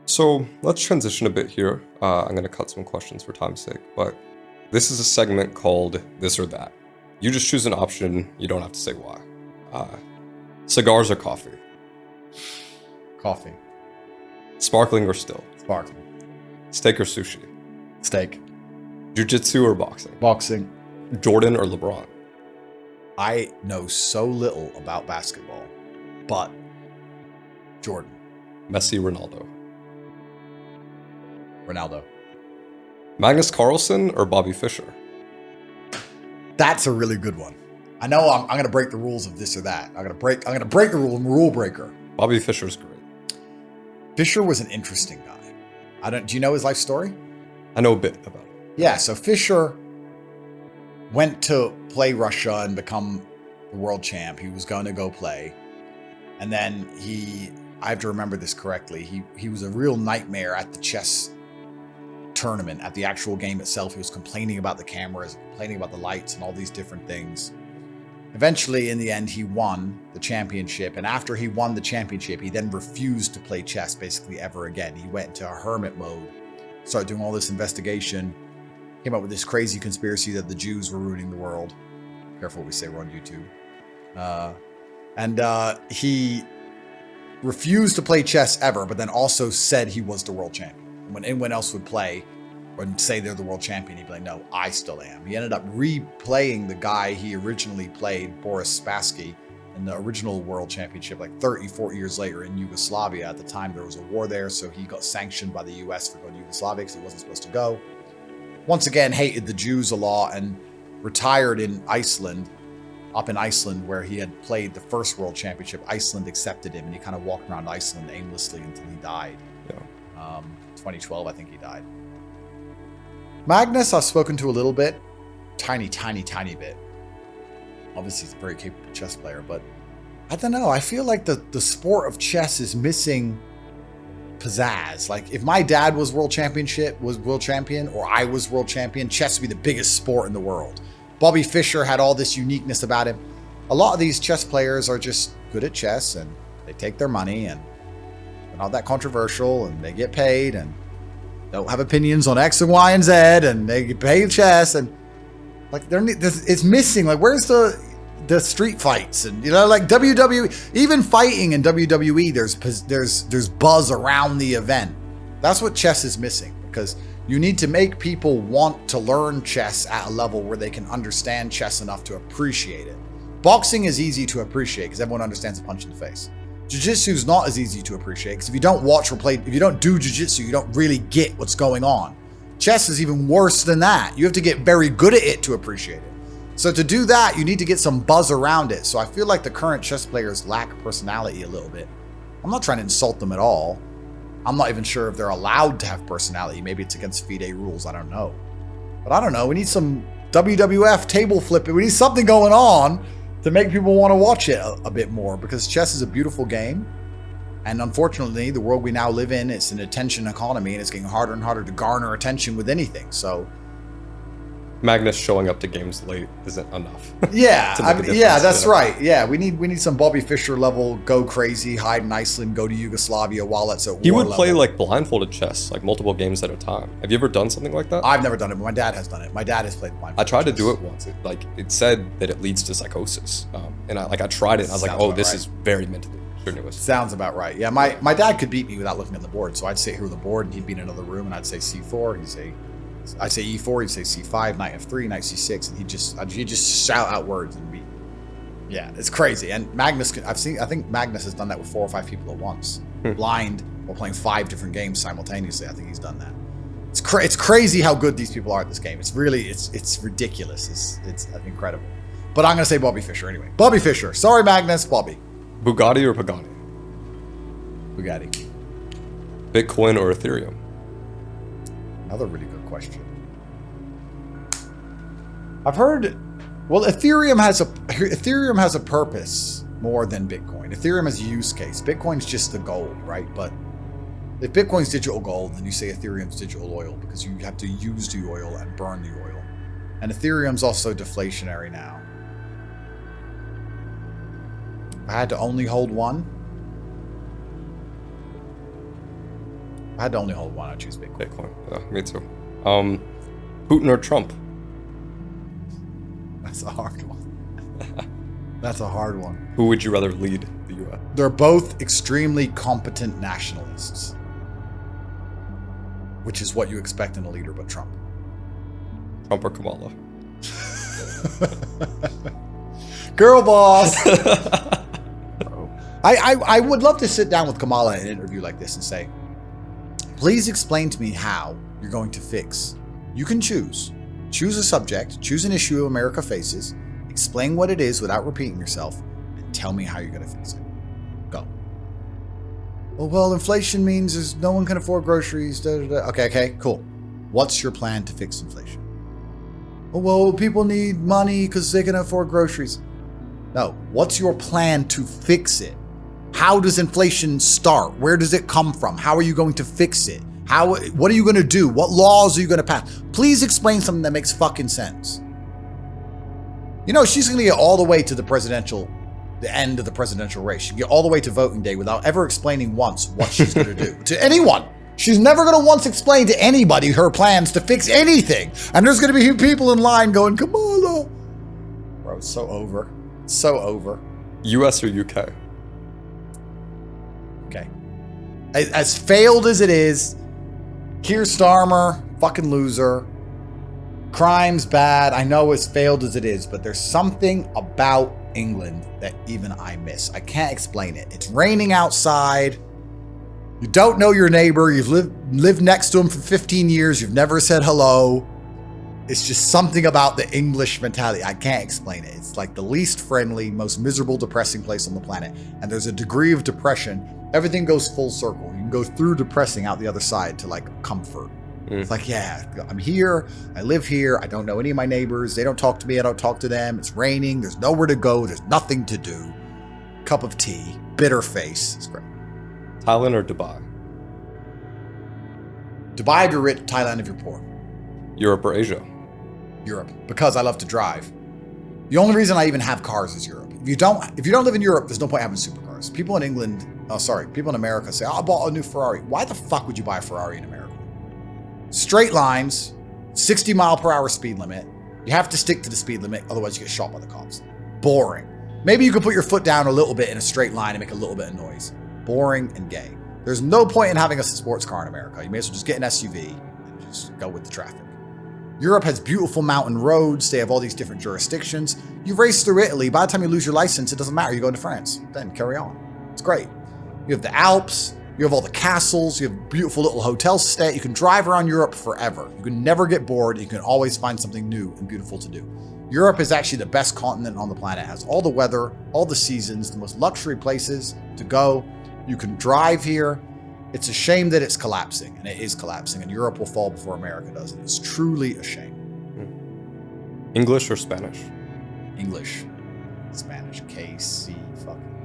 So let's transition a bit here. I'm going to cut some questions for time's sake, but this is a segment called This or That. You just choose an option, you don't have to say why. Cigars or coffee? Coffee. Sparkling or still? Sparkling. Steak or sushi? Steak. Jiu-jitsu or boxing? Boxing. Jordan or LeBron? I know so little about basketball, but Jordan. Messi, Ronaldo? Ronaldo. Magnus Carlsen or Bobby Fischer? That's a really good one. I know I'm going to break the rules of this or that. I'm going to break the rule. I'm a rule breaker. Bobby Fischer's great. Fischer was an interesting guy. Do you know his life story? I know a bit about it. Yeah, so Fischer went to play Russia and become the world champ. He was going to go play. And then I have to remember this correctly, he was a real nightmare at the chess tournament. At the actual game itself, he was complaining about the cameras, complaining about the lights and all these different things. Eventually, in the end, he won the championship. And after he won the championship, he then refused to play chess basically ever again. He went into a hermit mode, started doing all this investigation, came up with this crazy conspiracy that the Jews were ruining the world. Careful what we say, we're on YouTube. He refused to play chess ever, but then also said he was the world champion. When anyone else would play or say they're the world champion, he'd be like, no, I still am. He ended up replaying the guy he originally played, Boris Spassky, in the original world championship, like 30, 40 years later in Yugoslavia. At the time, there was a war there, so he got sanctioned by the US for going to Yugoslavia because he wasn't supposed to go. Once again, hated the Jews a lot and retired in Iceland, up in Iceland, where he had played the first world championship. Iceland accepted him, and he kind of walked around Iceland aimlessly until he died. Yeah. 2012, I think he died. Magnus, I've spoken to a little bit. Tiny bit. Obviously, he's a very capable chess player, but I don't know. I feel like the sport of chess is missing pizzazz. Like, if my dad was world champion, or I was world champion, chess would be the biggest sport in the world. Bobby Fischer had all this uniqueness about him. A lot of these chess players are just good at chess, and they take their money, and they're not that controversial, and they get paid, and don't have opinions on X and Y and Z, and they get paid chess, and like it's missing. Like, where's the street fights, and like WWE, even fighting in WWE, there's buzz around the event. That's what chess is missing, because you need to make people want to learn chess at a level where they can understand chess enough to appreciate it. Boxing is easy to appreciate because everyone understands a punch in the face. Jiu-jitsu is not as easy to appreciate because if you don't watch or play, if you don't do jiu-jitsu, you don't really get what's going on. Chess is even worse than that. You have to get very good at it to appreciate it. So to do that, you need to get some buzz around it. So I feel like the current chess players lack personality a little bit. I'm not trying to insult them at all. I'm not even sure if they're allowed to have personality. Maybe it's against FIDE rules. I don't know. But I don't know. We need some WWF table flipping. We need something going on to make people want to watch it a bit more, because chess is a beautiful game. And unfortunately, the world we now live in, it's an attention economy, and it's getting harder and harder to garner attention with anything. So Magnus showing up to games late isn't enough. Yeah, that's right. Yeah, we need some Bobby Fischer level, go crazy, hide in Iceland, go to Yugoslavia while it's at war. He would play level. like blindfolded chess, like multiple games at a time. Have you ever done something like that? I've never done it, but my dad has done it. My dad has played blindfolded I tried chess. to do it once. It said that it leads to psychosis, and I tried it. And I was like, oh, this is very mentally strenuous. Sounds about right. Yeah, my dad could beat me without looking at the board. So I'd sit here with the board, and he'd be in another room, and I'd say C4. I'd say E4, he'd say C5, knight F3, knight C6, and he'd just shout out words and beat. Yeah, it's crazy. And Magnus, I think Magnus has done that with 4 or 5 people at once, blind, while playing 5 different games simultaneously. I think he's done that. It's crazy how good these people are at this game. It's really, it's ridiculous. It's incredible. But I'm gonna say Bobby Fischer anyway. Bobby Fischer. Sorry, Magnus. Bobby. Bugatti or Pagani? Bugatti. Bitcoin or Ethereum? Another really good question. I've heard, well, Ethereum has a purpose more than Bitcoin. Ethereum has a use case. Bitcoin's just the gold, right? But if Bitcoin's digital gold, then you say Ethereum's digital oil, because you have to use the oil and burn the oil. And Ethereum's also deflationary now. If I had to only hold one, I had to only hold one. I choose Bitcoin. Bitcoin. Yeah, me too. Putin or Trump? That's a hard one. That's a hard one. Who would you rather lead the U.S.? They're both extremely competent nationalists, which is what you expect in a leader, but Trump. Trump or Kamala? Girl boss. I would love to sit down with Kamala in an interview like this and say, please explain to me how you're going to fix. You can choose a subject, choose an issue America faces, explain what it is without repeating yourself, and tell me how you're going to fix it. Go. Well, inflation means no one can afford groceries. Da, da, da. Okay, cool. What's your plan to fix inflation? Well, people need money because they can afford groceries. No, what's your plan to fix it? How does inflation start? Where does it come from? How are you going to fix it? What are you going to do? What laws are you going to pass? Please explain something that makes fucking sense. You know, she's going to get all the way to the end of the presidential race. She'll get all the way to voting day without ever explaining once what she's going to do to anyone. She's never going to once explain to anybody her plans to fix anything. And there's going to be people in line going, Kamala. Bro, it's so over. It's so over. US or UK? Okay. As failed as it is, Keir Starmer, fucking loser. Crime's bad. I know as failed as it is, but there's something about England that even I miss. I can't explain it. It's raining outside. You don't know your neighbor. You've lived next to him for 15 years. You've never said hello. It's just something about the English mentality. I can't explain it. It's like the least friendly, most miserable, depressing place on the planet. And there's a degree of depression. Everything goes full circle. You can go through depressing out the other side to like comfort. It's like, yeah, I'm here. I live here. I don't know any of my neighbors. They don't talk to me. I don't talk to them. It's raining. There's nowhere to go. There's nothing to do. Cup of tea. Bitter face. It's great. Thailand or Dubai? Dubai if you're rich, Thailand if you're poor. Europe or Asia? Europe, because I love to drive. The only reason I even have cars is Europe. If you don't live in Europe, there's no point having supercars. People in America say, I bought a new Ferrari. Why the fuck would you buy a Ferrari in America? Straight lines, 60 mile per hour speed limit. You have to stick to the speed limit, otherwise you get shot by the cops. Boring. Maybe you could put your foot down a little bit in a straight line and make a little bit of noise. Boring and gay. There's no point in having a sports car in America. You may as well just get an SUV and just go with the traffic. Europe has beautiful mountain roads. They have all these different jurisdictions. You race through Italy. By the time you lose your license, it doesn't matter. You go into France. Then carry on. It's great. You have the Alps. You have all the castles. You have beautiful little hotels to stay at. You can drive around Europe forever. You can never get bored. You can always find something new and beautiful to do. Europe is actually the best continent on the planet. It has all the weather, all the seasons, the most luxury places to go. You can drive here. It's a shame that it's collapsing, and it is collapsing, and Europe will fall before America does. And it's truly a shame. English or Spanish? English. Spanish. KC fucking